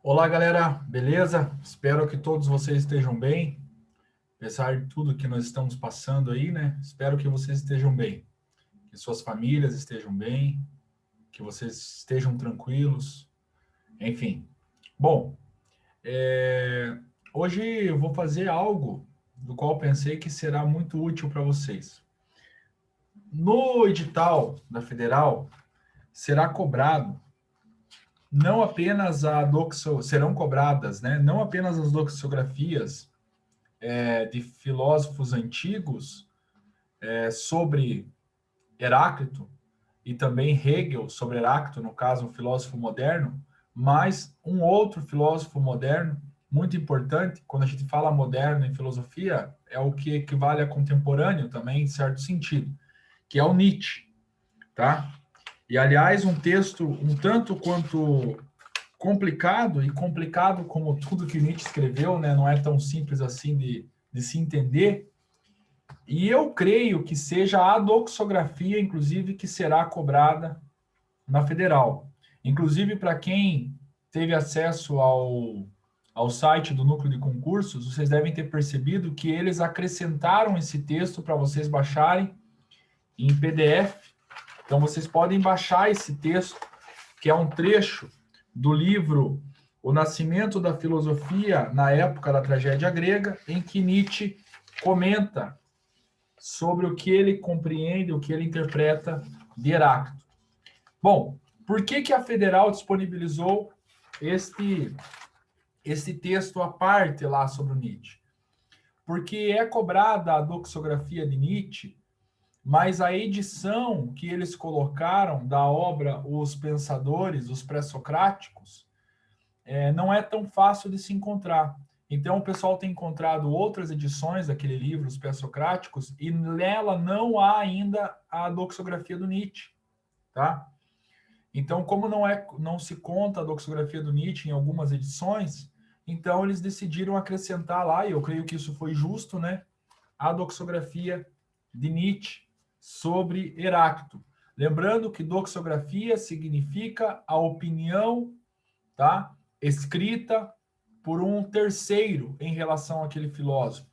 Olá, galera, beleza? Espero que todos vocês estejam bem, apesar de tudo que nós estamos passando aí, né? Espero que vocês estejam bem, que suas famílias estejam bem, que vocês estejam tranquilos, enfim. Bom, hoje eu vou fazer algo do qual pensei que será muito útil para vocês. No edital da Federal, será cobrado não apenas serão cobradas, né? Não apenas as doxografias de filósofos antigos sobre Heráclito e também Hegel sobre Heráclito, no caso, um filósofo moderno, mas um outro filósofo moderno muito importante, quando a gente fala moderno em filosofia, é o que equivale a contemporâneo também, em certo sentido, que é o Nietzsche, tá? E, aliás, um texto um tanto quanto complicado, e complicado como tudo que Nietzsche escreveu, né? Não é tão simples assim de se entender. E eu creio que seja a doxografia, inclusive, que será cobrada na federal. Inclusive, para quem teve acesso ao site do Núcleo de Concursos, vocês devem ter percebido que eles acrescentaram esse texto para vocês baixarem em PDF. Então, vocês podem baixar esse texto, que é um trecho do livro O Nascimento da Filosofia na Época da Tragédia Grega, em que Nietzsche comenta sobre o que ele compreende, o que ele interpreta de Heráclito. Bom, por que a Federal disponibilizou este texto à parte lá sobre o Nietzsche? Porque é cobrada a doxografia de Nietzsche, mas a edição que eles colocaram da obra Os Pensadores, os Pré-Socráticos, não é tão fácil de se encontrar. Então, o pessoal tem encontrado outras edições daquele livro, Os Pré-Socráticos, e nela não há ainda a doxografia do Nietzsche, tá? Então, como não se conta a doxografia do Nietzsche em algumas edições, então eles decidiram acrescentar lá, e eu creio que isso foi justo, né, a doxografia de Nietzsche sobre Heráclito. Lembrando que doxografia significa a opinião, tá, escrita por um terceiro em relação àquele filósofo.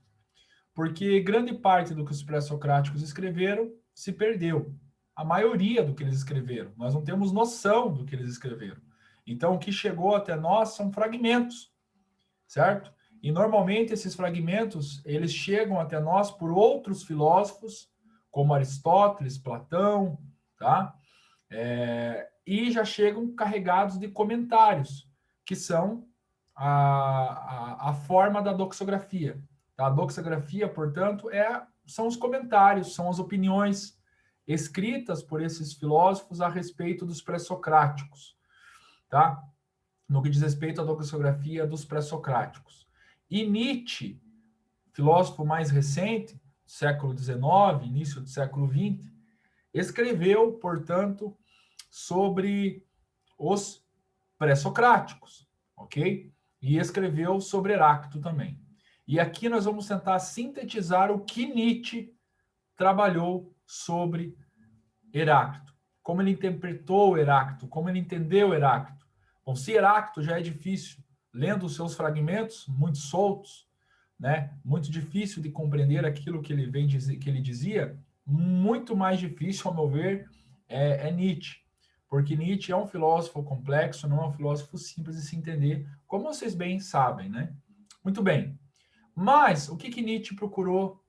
Porque grande parte do que os pré-socráticos escreveram se perdeu. A maioria do que eles escreveram. Nós não temos noção do que eles escreveram. Então, o que chegou até nós são fragmentos, certo? E, normalmente, esses fragmentos, eles chegam até nós por outros filósofos, como Aristóteles, Platão, tá? E já chegam carregados de comentários, que são a forma da doxografia. A doxografia, portanto, são os comentários, são as opiniões escritas por esses filósofos a respeito dos pré-socráticos, tá? No que diz respeito à doxografia dos pré-socráticos. E Nietzsche, filósofo mais recente, século XIX, início do século XX, escreveu, portanto, sobre os pré-socráticos, ok? E escreveu sobre Heráclito também. E aqui nós vamos tentar sintetizar o que Nietzsche trabalhou sobre Heráclito, como ele interpretou Heráclito, como ele entendeu Heráclito. Bom, se Heráclito já é difícil, lendo os seus fragmentos, muito soltos, né? Muito difícil de compreender aquilo que ele vem dizer, que ele dizia, muito mais difícil, ao meu ver, é Nietzsche. Porque Nietzsche é um filósofo complexo, não é um filósofo simples de se entender, como vocês bem sabem, né? Muito bem. Mas o que Nietzsche procurou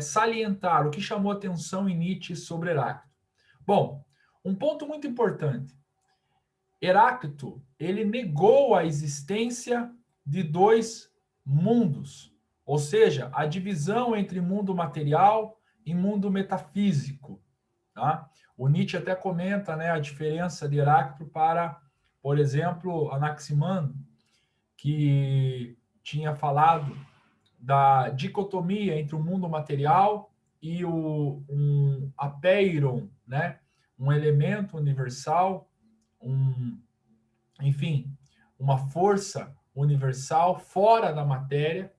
salientar, o que chamou atenção em Nietzsche sobre Heráclito? Bom, um ponto muito importante. Heráclito, ele negou a existência de dois mundos, ou seja, a divisão entre mundo material e mundo metafísico. Tá? O Nietzsche até comenta, né, a diferença de Heráclito para, por exemplo, Anaximandro, que tinha falado da dicotomia entre o mundo material e um apeiron, né, um elemento universal, enfim, uma força universal fora da matéria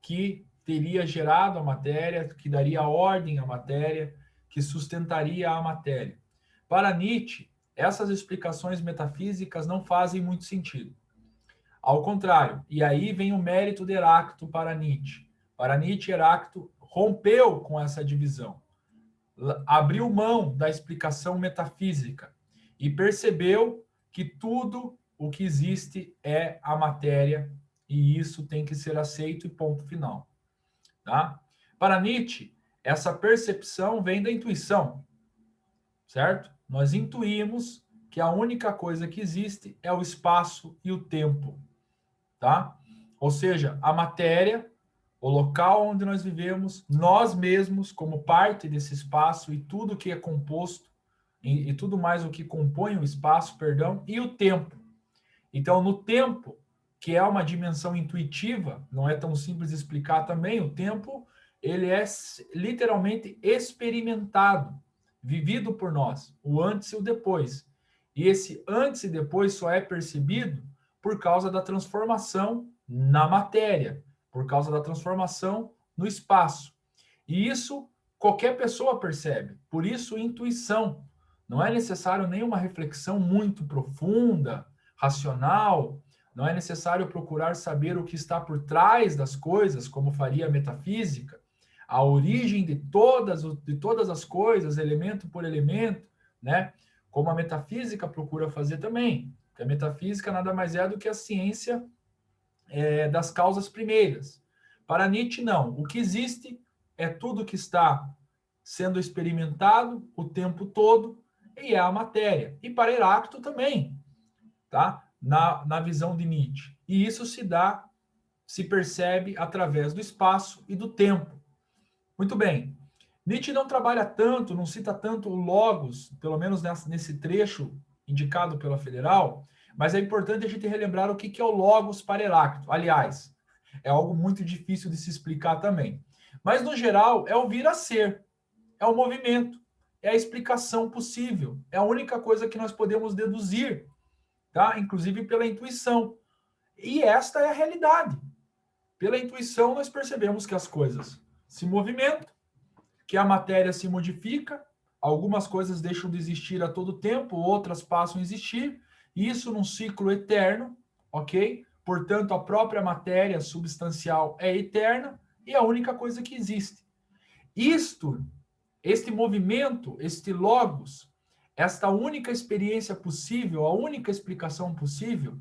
que teria gerado a matéria, que daria ordem à matéria, que sustentaria a matéria. Para Nietzsche, essas explicações metafísicas não fazem muito sentido. Ao contrário. E aí vem o mérito de Heráclito para Nietzsche. Para Nietzsche, Heráclito rompeu com essa divisão, abriu mão da explicação metafísica e percebeu que tudo o que existe é a matéria e isso tem que ser aceito e ponto final. Tá? Para Nietzsche, essa percepção vem da intuição, certo? Nós intuímos que a única coisa que existe é o espaço e o tempo, tá? Ou seja, a matéria, o local onde nós vivemos, nós mesmos como parte desse espaço e tudo que é composto e tudo mais o que compõe o espaço, perdão, e o tempo. Então, no tempo, que é uma dimensão intuitiva, não é tão simples de explicar também, o tempo, ele é literalmente experimentado, vivido por nós, o antes e o depois. E esse antes e depois só é percebido por causa da transformação na matéria, por causa da transformação no espaço. E isso qualquer pessoa percebe. Por isso, intuição. Não é necessário nenhuma reflexão muito profunda, racional. Não é necessário procurar saber o que está por trás das coisas, como faria a metafísica, a origem de todas as coisas, elemento por elemento, né? Como a metafísica procura fazer também. Porque a metafísica nada mais é do que a ciência das causas primeiras. Para Nietzsche, não. O que existe é tudo que está sendo experimentado o tempo todo e é a matéria. E para Heráclito também, tá? Na visão de Nietzsche. E isso se percebe através do espaço e do tempo. Muito bem. Nietzsche não trabalha tanto, não cita tanto o logos, pelo menos nesse trecho indicado pela Federal, mas é importante a gente relembrar o que é o logos para Heráclito. Aliás, é algo muito difícil de se explicar também. Mas, no geral, é o vir a ser, é o movimento, é a explicação possível, é a única coisa que nós podemos deduzir, tá? Inclusive pela intuição. E esta é a realidade. Pela intuição, nós percebemos que as coisas se movimentam, que a matéria se modifica, algumas coisas deixam de existir a todo tempo, outras passam a existir, isso num ciclo eterno, ok? Portanto, a própria matéria substancial é eterna e é a única coisa que existe. Este movimento, este logos, esta única experiência possível, a única explicação possível,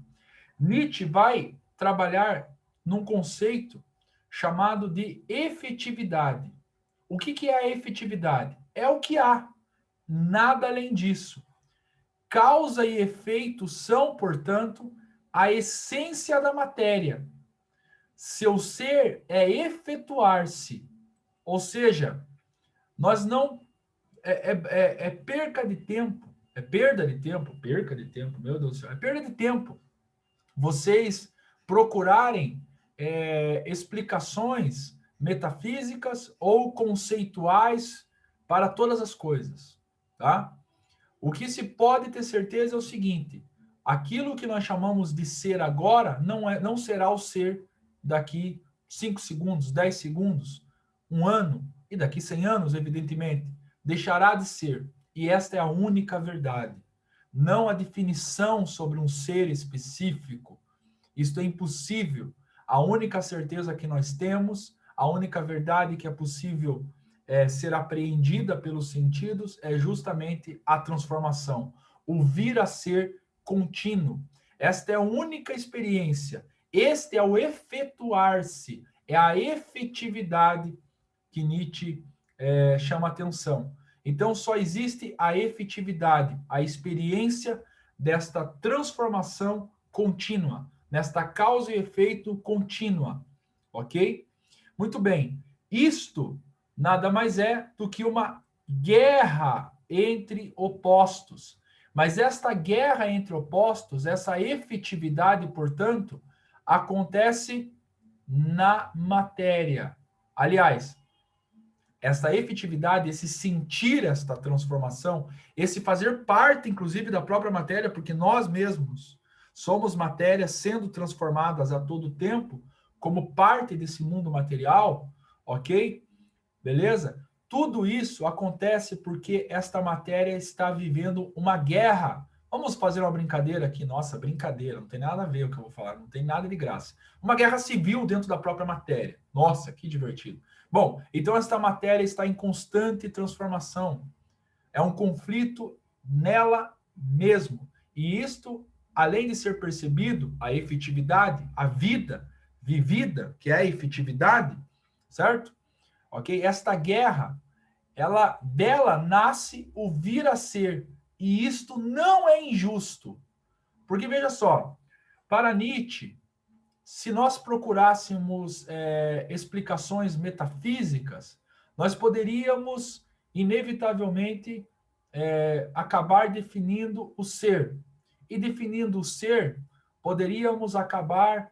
Nietzsche vai trabalhar num conceito chamado de efetividade. O que é a efetividade? É o que há, nada além disso. Causa e efeito são, portanto, a essência da matéria. Seu ser é efetuar-se, ou seja, nós não é perca de tempo, é perda de tempo, perca de tempo, meu Deus do céu, é perda de tempo. Vocês procurarem explicações metafísicas ou conceituais para todas as coisas, tá? O que se pode ter certeza é o seguinte: aquilo que nós chamamos de ser agora não será o ser daqui 5 segundos, 10 segundos, um ano e daqui 100 anos, evidentemente. Deixará de ser. E esta é a única verdade. Não a definição sobre um ser específico. Isto é impossível. A única certeza que nós temos, a única verdade que é possível ser apreendida pelos sentidos é justamente a transformação, o vir a ser contínuo. Esta é a única experiência. Este é o efetuar-se, é a efetividade que Nietzsche chama atenção. Então, só existe a efetividade, a experiência desta transformação contínua, nesta causa e efeito contínua, ok? Muito bem. Isto nada mais é do que uma guerra entre opostos. Mas esta guerra entre opostos, essa efetividade, portanto, acontece na matéria. Aliás, essa efetividade, esse sentir esta transformação, esse fazer parte, inclusive, da própria matéria, porque nós mesmos somos matéria sendo transformadas a todo tempo, como parte desse mundo material, ok? Beleza? Tudo isso acontece porque esta matéria está vivendo uma guerra Vamos fazer uma brincadeira aqui. Nossa, brincadeira, não tem nada a ver o que eu vou falar, não tem nada de graça. Uma guerra civil dentro da própria matéria. Nossa, que divertido. Bom, então esta matéria está em constante transformação. É um conflito nela mesmo. E isto, além de ser percebido, a efetividade, a vida vivida, que é a efetividade, certo? Ok? Esta guerra, dela nasce o vir a ser. E isto não é injusto. Porque, veja só, para Nietzsche, se nós procurássemos explicações metafísicas, nós poderíamos, inevitavelmente, acabar definindo o ser. E definindo o ser, poderíamos acabar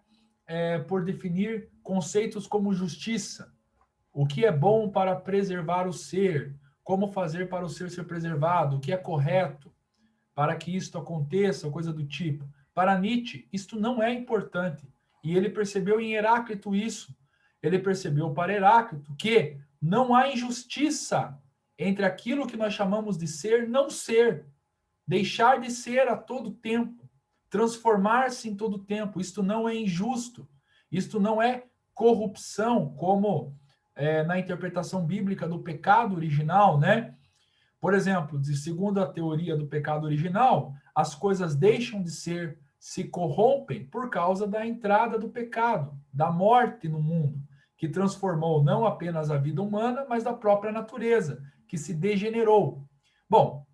por definir conceitos como justiça, o que é bom para preservar o ser, como fazer para o ser preservado, o que é correto para que isto aconteça, coisa do tipo. Para Nietzsche, isto não é importante. E ele percebeu em Heráclito isso. Ele percebeu para Heráclito que não há injustiça entre aquilo que nós chamamos de ser, não ser, deixar de ser a todo tempo, transformar-se em todo tempo. Isto não é injusto. Isto não é corrupção, como na interpretação bíblica do pecado original, né? Por exemplo, segundo a teoria do pecado original, as coisas deixam de ser, se corrompem por causa da entrada do pecado, da morte no mundo, que transformou não apenas a vida humana, mas da própria natureza, que se degenerou. Bom,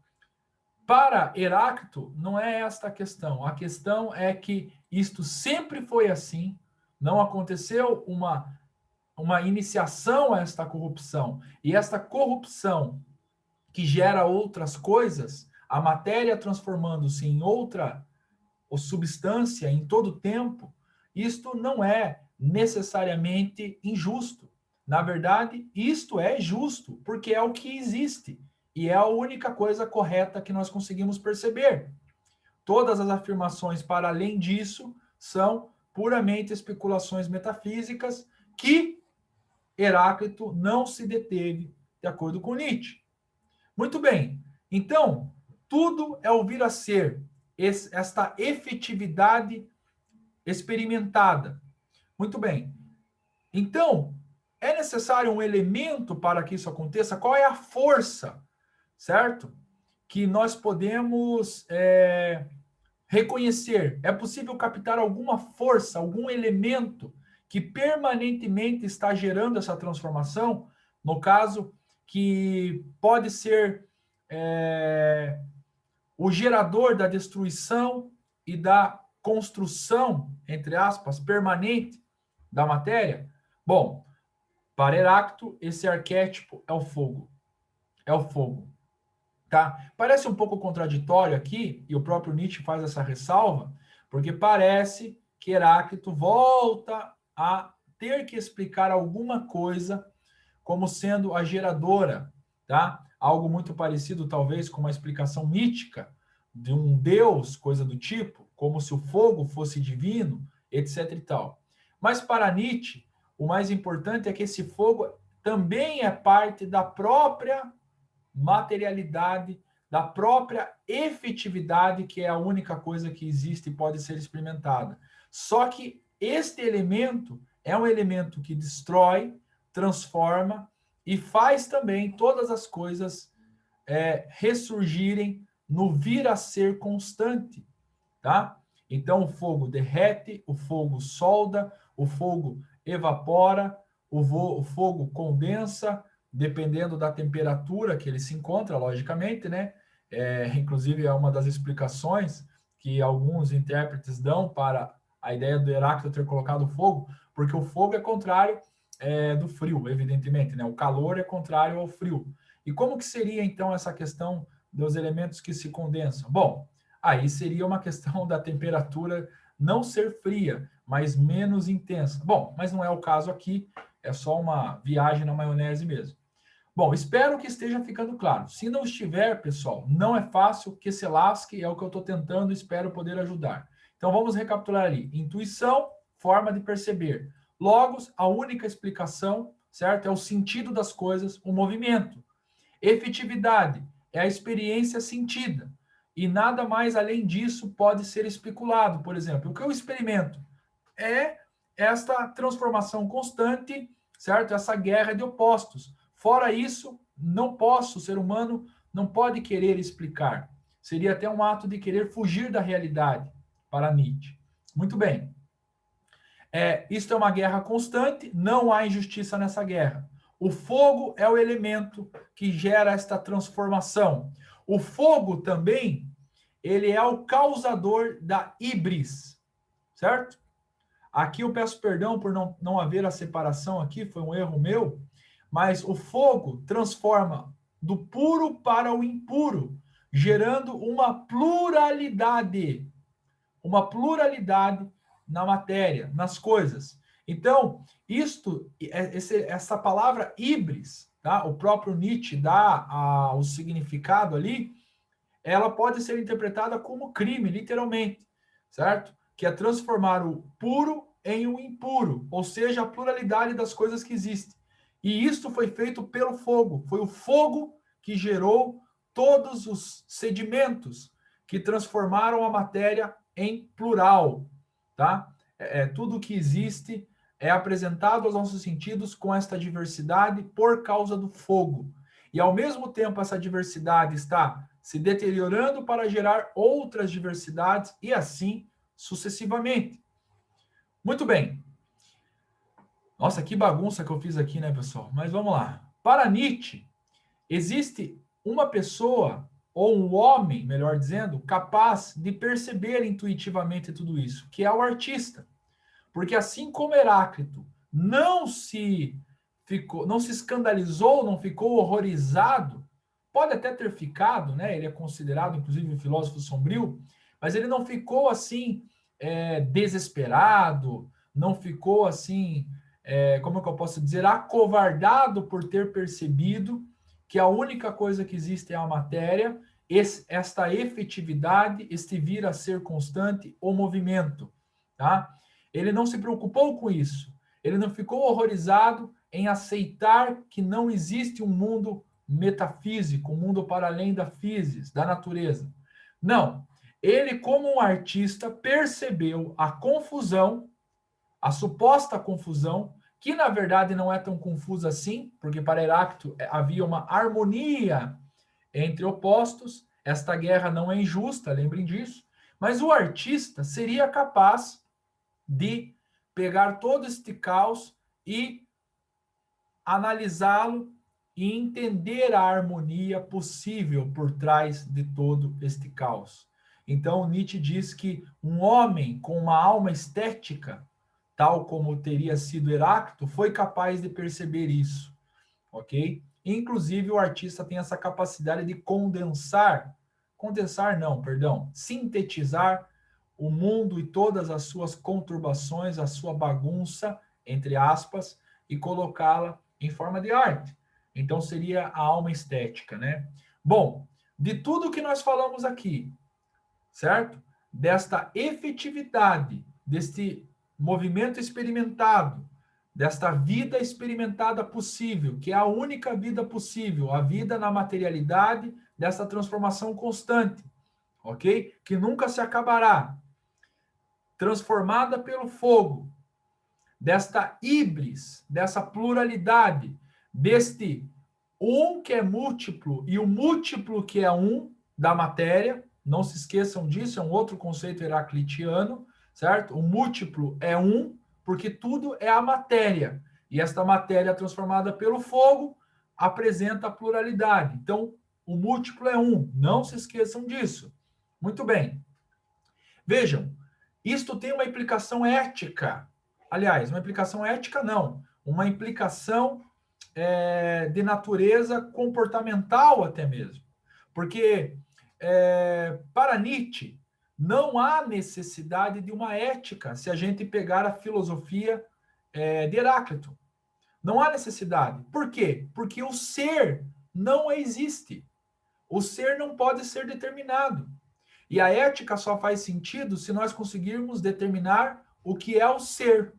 para Heráclito, não é esta a questão. A questão é que isto sempre foi assim, não aconteceu uma iniciação a esta corrupção. E esta corrupção que gera outras coisas, a matéria transformando-se em outra substância em todo o tempo, isto não é necessariamente injusto. Na verdade, isto é justo, porque é o que existe e é a única coisa correta que nós conseguimos perceber. Todas as afirmações para além disso são puramente especulações metafísicas que Heráclito não se deteve, de acordo com Nietzsche. Muito bem. Então, tudo é o vir a ser, esta efetividade experimentada. Muito bem. Então, é necessário um elemento para que isso aconteça? Qual é a força, certo? Que nós podemos reconhecer. É possível captar alguma força, algum elemento que permanentemente está gerando essa transformação? No caso, que pode ser o gerador da destruição e da construção, entre aspas, permanente da matéria? Bom, para Heráclito, esse arquétipo é o fogo. É o fogo. Tá? Parece um pouco contraditório aqui, e o próprio Nietzsche faz essa ressalva, porque parece que Heráclito volta a ter que explicar alguma coisa como sendo a geradora, tá? Algo muito parecido, talvez, com uma explicação mítica de um deus, coisa do tipo, como se o fogo fosse divino, etc e tal. Mas para Nietzsche, o mais importante é que esse fogo também é parte da própria materialidade, da própria efetividade, que é a única coisa que existe e pode ser experimentada. Só que este elemento é um elemento que destrói, transforma e faz também todas as coisas ressurgirem no vir a ser constante, tá? Então o fogo derrete, o fogo solda, o fogo evapora, o fogo condensa, dependendo da temperatura que ele se encontra, logicamente, né? Inclusive, é uma das explicações que alguns intérpretes dão para a ideia do Heráclito ter colocado fogo, porque o fogo é contrário do frio, evidentemente, né? O calor é contrário ao frio. E como que seria, então, essa questão dos elementos que se condensam? Bom, aí seria uma questão da temperatura não ser fria, mas menos intensa. Bom, mas não é o caso aqui, é só uma viagem na maionese mesmo. Bom, espero que esteja ficando claro. Se não estiver, pessoal, não é fácil, que se lasque, é o que eu estou tentando, espero poder ajudar. Então vamos recapitular ali. Intuição, forma de perceber. Logos, a única explicação, certo? É o sentido das coisas, o movimento. Efetividade é a experiência sentida. e nada mais além disso pode ser especulado. Por exemplo, o que eu experimento é esta transformação constante, certo? Essa guerra de opostos. Fora isso, não posso, o ser humano não pode querer explicar. Seria até um ato de querer fugir da realidade, para Nietzsche. Muito bem. Isto é uma guerra constante, não há injustiça nessa guerra. O fogo é o elemento que gera esta transformação. O fogo também, ele é o causador da híbris, certo? Aqui eu peço perdão por não haver a separação aqui, foi um erro meu, mas o fogo transforma do puro para o impuro, gerando uma pluralidade na matéria, nas coisas. Então, essa palavra híbris, tá? O próprio Nietzsche dá o significado ali, ela pode ser interpretada como crime, literalmente, certo? Que é transformar o puro em um impuro, ou seja, a pluralidade das coisas que existem. E isto foi feito pelo fogo. Foi o fogo que gerou todos os sedimentos que transformaram a matéria em plural, tá? Tudo que existe é apresentado aos nossos sentidos com esta diversidade por causa do fogo. E ao mesmo tempo essa diversidade está se deteriorando para gerar outras diversidades e assim sucessivamente. Muito bem. Nossa, que bagunça que eu fiz aqui, né, pessoal? Mas vamos lá. Para Nietzsche, existe uma pessoa, ou um homem, melhor dizendo, capaz de perceber intuitivamente tudo isso, que é o artista. Porque assim como Heráclito não se escandalizou, não ficou horrorizado, pode até ter ficado, né? Ele é considerado, inclusive, um filósofo sombrio, mas ele não ficou assim desesperado, não ficou assim, como é que eu posso dizer, acovardado por ter percebido que a única coisa que existe é a matéria, esta efetividade, este vir a ser constante, o movimento, tá? Ele não se preocupou com isso. Ele não ficou horrorizado em aceitar que não existe um mundo metafísico, um mundo para além da physis, da natureza. Não. Ele, como um artista, percebeu a confusão, a suposta confusão, que na verdade não é tão confusa assim, porque para Heráclito havia uma harmonia entre opostos. Esta guerra não é injusta, lembrem disso. Mas o artista seria capaz de pegar todo este caos e analisá-lo e entender a harmonia possível por trás de todo este caos. Então, Nietzsche diz que um homem com uma alma estética, tal como teria sido Heráclito, foi capaz de perceber isso, ok? Inclusive, o artista tem essa capacidade de sintetizar o mundo e todas as suas conturbações, a sua bagunça, entre aspas, e colocá-la em forma de arte. Então seria a alma estética, né? Bom, de tudo que nós falamos aqui, certo? Desta efetividade, deste movimento experimentado, desta vida experimentada possível, que é a única vida possível, a vida na materialidade, dessa transformação constante, ok? Que nunca se acabará, transformada pelo fogo, desta híbris, dessa pluralidade, deste um que é múltiplo e o múltiplo que é um da matéria. Não se esqueçam disso, é um outro conceito heraclitiano, certo? O múltiplo é um, porque tudo é a matéria. E esta matéria transformada pelo fogo apresenta a pluralidade. Então, o múltiplo é um. Não se esqueçam disso. Muito bem. Vejam, isto tem uma implicação ética. Aliás, uma implicação ética não, uma implicação de natureza comportamental até mesmo. Porque, para Nietzsche, não há necessidade de uma ética se a gente pegar a filosofia de Heráclito. Não há necessidade. Por quê? Porque o ser não existe. O ser não pode ser determinado. E a ética só faz sentido se nós conseguirmos determinar o que é o ser,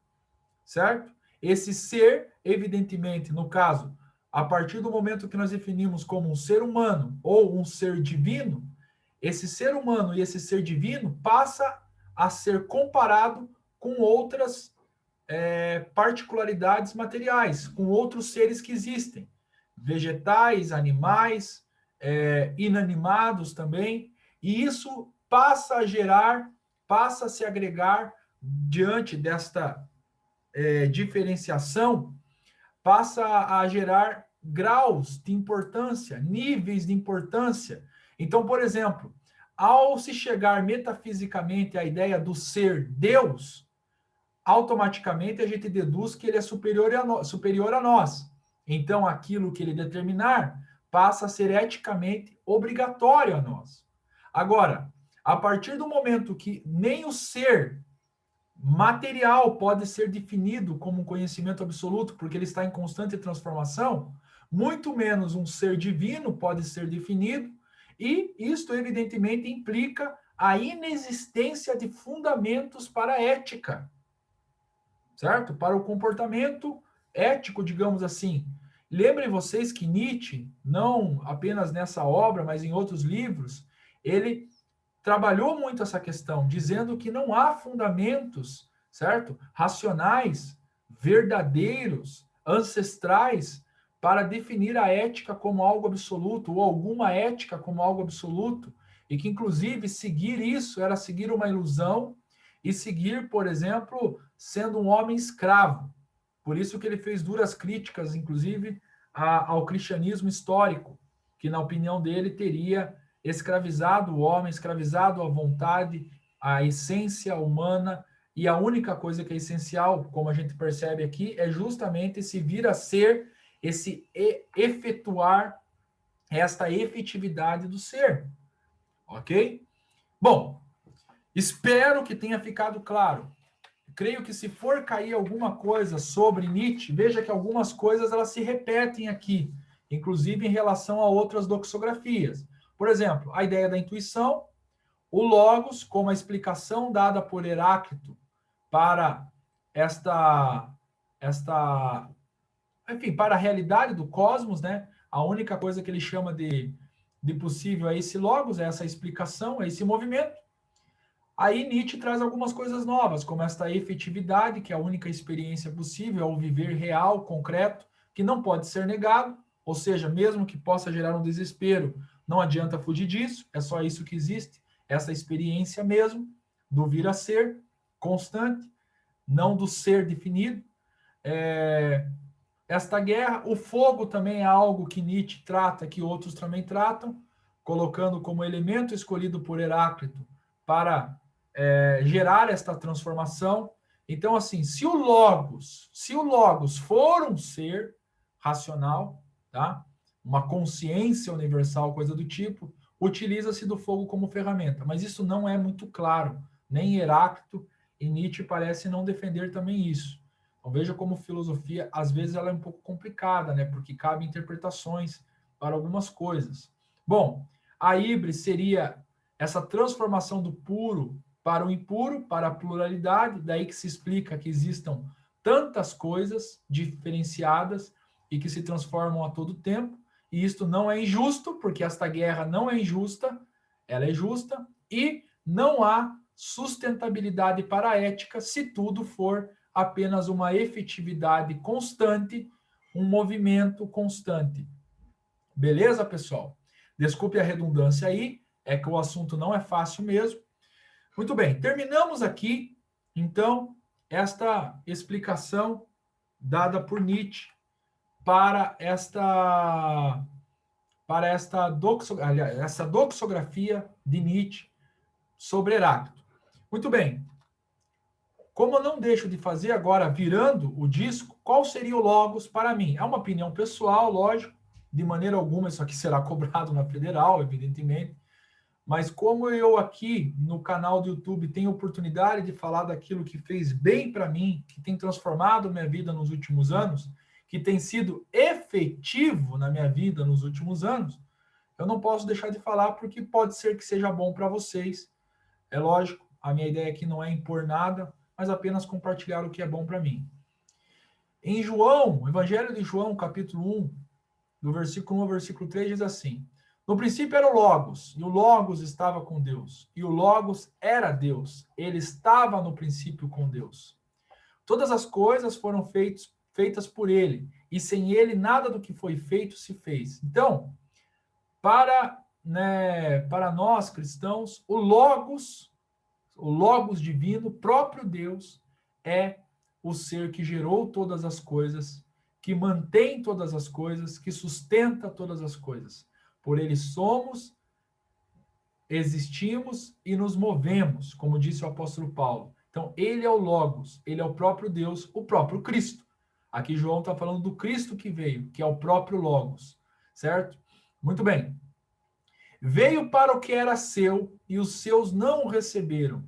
certo? Esse ser, evidentemente, no caso, a partir do momento que nós definimos como um ser humano ou um ser divino, esse ser humano e esse ser divino passa a ser comparado com outras particularidades materiais, com outros seres que existem, vegetais, animais, inanimados também, e isso passa a gerar, passa a se agregar diante desta diferenciação, passa a gerar graus de importância, níveis de importância. Então, por exemplo, ao se chegar metafisicamente à ideia do ser Deus, automaticamente a gente deduz que ele é superior a nós. Então, aquilo que ele determinar passa a ser eticamente obrigatório a nós. Agora, a partir do momento que nem o ser material pode ser definido como um conhecimento absoluto, porque ele está em constante transformação, muito menos um ser divino pode ser definido, e isto evidentemente implica a inexistência de fundamentos para a ética, certo? Para o comportamento ético, digamos assim. Lembrem vocês que Nietzsche, não apenas nessa obra, mas em outros livros, ele trabalhou muito essa questão, dizendo que não há fundamentos, certo? Racionais, verdadeiros, ancestrais, para definir a ética como algo absoluto, ou alguma ética como algo absoluto, e que, inclusive, seguir isso era seguir uma ilusão e seguir, por exemplo, sendo um homem escravo. Por isso que ele fez duras críticas, inclusive, ao cristianismo histórico, que, na opinião dele, teria escravizado o homem, escravizado a vontade, a essência humana, e a única coisa que é essencial, como a gente percebe aqui, é justamente esse vir a ser, esse efetuar esta efetividade do ser. Ok? Bom, espero que tenha ficado claro. Creio que se for cair alguma coisa sobre Nietzsche, veja que algumas coisas elas se repetem aqui, inclusive em relação a outras doxografias. Por exemplo, a ideia da intuição, o logos como a explicação dada por Heráclito para enfim, para a realidade do cosmos, né? A única coisa que ele chama de possível é esse logos, é essa explicação, é esse movimento. Aí Nietzsche traz algumas coisas novas, como esta efetividade, que é a única experiência possível, é o viver real, concreto, que não pode ser negado, ou seja, mesmo que possa gerar um desespero, não adianta fugir disso, é só isso que existe, essa experiência mesmo, do vir a ser, constante, não do ser definido. Esta guerra, o fogo também é algo que Nietzsche trata, que outros também tratam, colocando como elemento escolhido por Heráclito para gerar esta transformação. Então, assim, se o logos for um ser racional, tá? Uma consciência universal, coisa do tipo, utiliza-se do fogo como ferramenta. Mas isso não é muito claro. Nem Heráclito e Nietzsche parecem não defender também isso. Então, veja como filosofia, às vezes, ela é um pouco complicada, né? Porque cabe interpretações para algumas coisas. Bom, a híbris seria essa transformação do puro para o impuro, para a pluralidade, daí que se explica que existam tantas coisas diferenciadas e que se transformam a todo tempo, e isto não é injusto, porque esta guerra não é injusta, ela é justa, e não há sustentabilidade para a ética se tudo for apenas uma efetividade constante, um movimento constante. Beleza, pessoal? Desculpe a redundância aí, é que o assunto não é fácil mesmo. Muito bem, terminamos aqui, então, esta explicação dada por Nietzsche para essa doxografia de Nietzsche sobre Heráclito. Muito bem, como eu não deixo de fazer agora, virando o disco, qual seria o logos para mim? É uma opinião pessoal, lógico, de maneira alguma isso aqui será cobrado na federal, evidentemente, mas como eu aqui no canal do YouTube tenho oportunidade de falar daquilo que fez bem para mim, que tem transformado minha vida nos últimos anos, que tem sido efetivo na minha vida nos últimos anos, eu não posso deixar de falar porque pode ser que seja bom para vocês. É lógico, a minha ideia aqui não é impor nada, mas apenas compartilhar o que é bom para mim. Em João, Evangelho de João, capítulo 1, do versículo 1 ao versículo 3, diz assim: No princípio era o Logos, e o Logos estava com Deus, e o Logos era Deus. Ele estava no princípio com Deus. Todas as coisas foram feitas por ele, e sem ele nada do que foi feito se fez. Então, para nós cristãos, o Logos divino, próprio Deus, é o ser que gerou todas as coisas, que mantém todas as coisas, que sustenta todas as coisas. Por ele somos, existimos e nos movemos, como disse o apóstolo Paulo. Então, ele é o Logos, ele é o próprio Deus, o próprio Cristo. Aqui João está falando do Cristo que veio, que é o próprio Logos, certo? Muito bem. Veio para o que era seu e os seus não o receberam.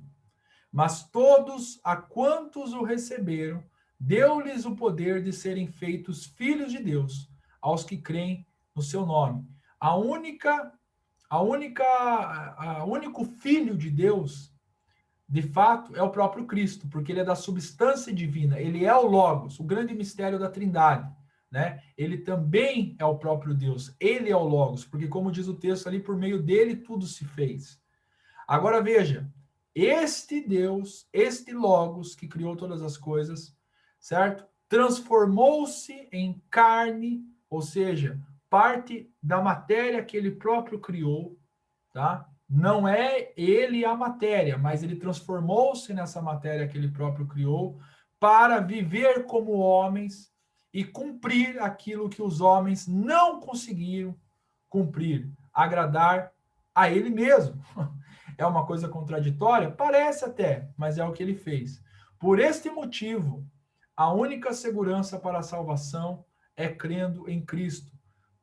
Mas todos a quantos o receberam, deu-lhes o poder de serem feitos filhos de Deus, aos que creem no seu nome. O único filho de Deus, de fato, é o próprio Cristo, porque ele é da substância divina, ele é o Logos, o grande mistério da Trindade, né? Ele também é o próprio Deus, ele é o Logos, porque como diz o texto ali, por meio dele tudo se fez. Agora veja, este Deus, este Logos que criou todas as coisas, certo? Transformou-se em carne, ou seja, parte da matéria que ele próprio criou, tá? Não é ele a matéria, mas ele transformou-se nessa matéria que ele próprio criou para viver como homens e cumprir aquilo que os homens não conseguiram cumprir, agradar a ele mesmo. É uma coisa contraditória? Parece até, mas é o que ele fez. Por este motivo, a única segurança para a salvação é crendo em Cristo,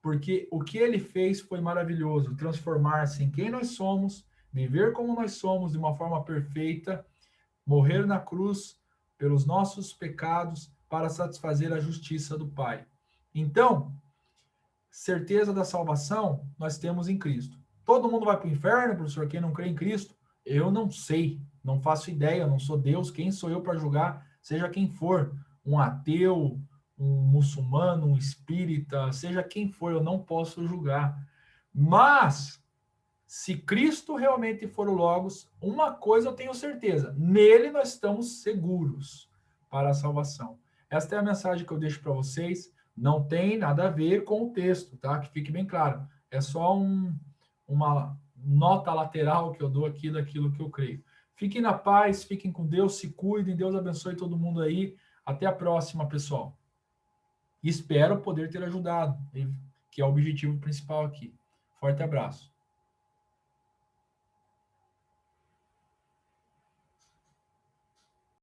porque o que ele fez foi maravilhoso, transformar-se em quem nós somos, viver como nós somos de uma forma perfeita, morrer na cruz pelos nossos pecados para satisfazer a justiça do Pai. Então, certeza da salvação nós temos em Cristo. Todo mundo vai para o inferno, professor, quem não crê em Cristo? Eu não sei, não faço ideia, não sou Deus, quem sou eu para julgar, seja quem for, um ateu, um muçulmano, um espírita, seja quem for, eu não posso julgar. Mas, se Cristo realmente for o Logos, uma coisa eu tenho certeza, nele nós estamos seguros para a salvação. Esta é a mensagem que eu deixo para vocês. Não tem nada a ver com o texto, tá? Que fique bem claro. É só uma nota lateral que eu dou aqui daquilo que eu creio. Fiquem na paz, fiquem com Deus, se cuidem, Deus abençoe todo mundo aí. Até a próxima, pessoal. Espero poder ter ajudado, que é o objetivo principal aqui. Forte abraço.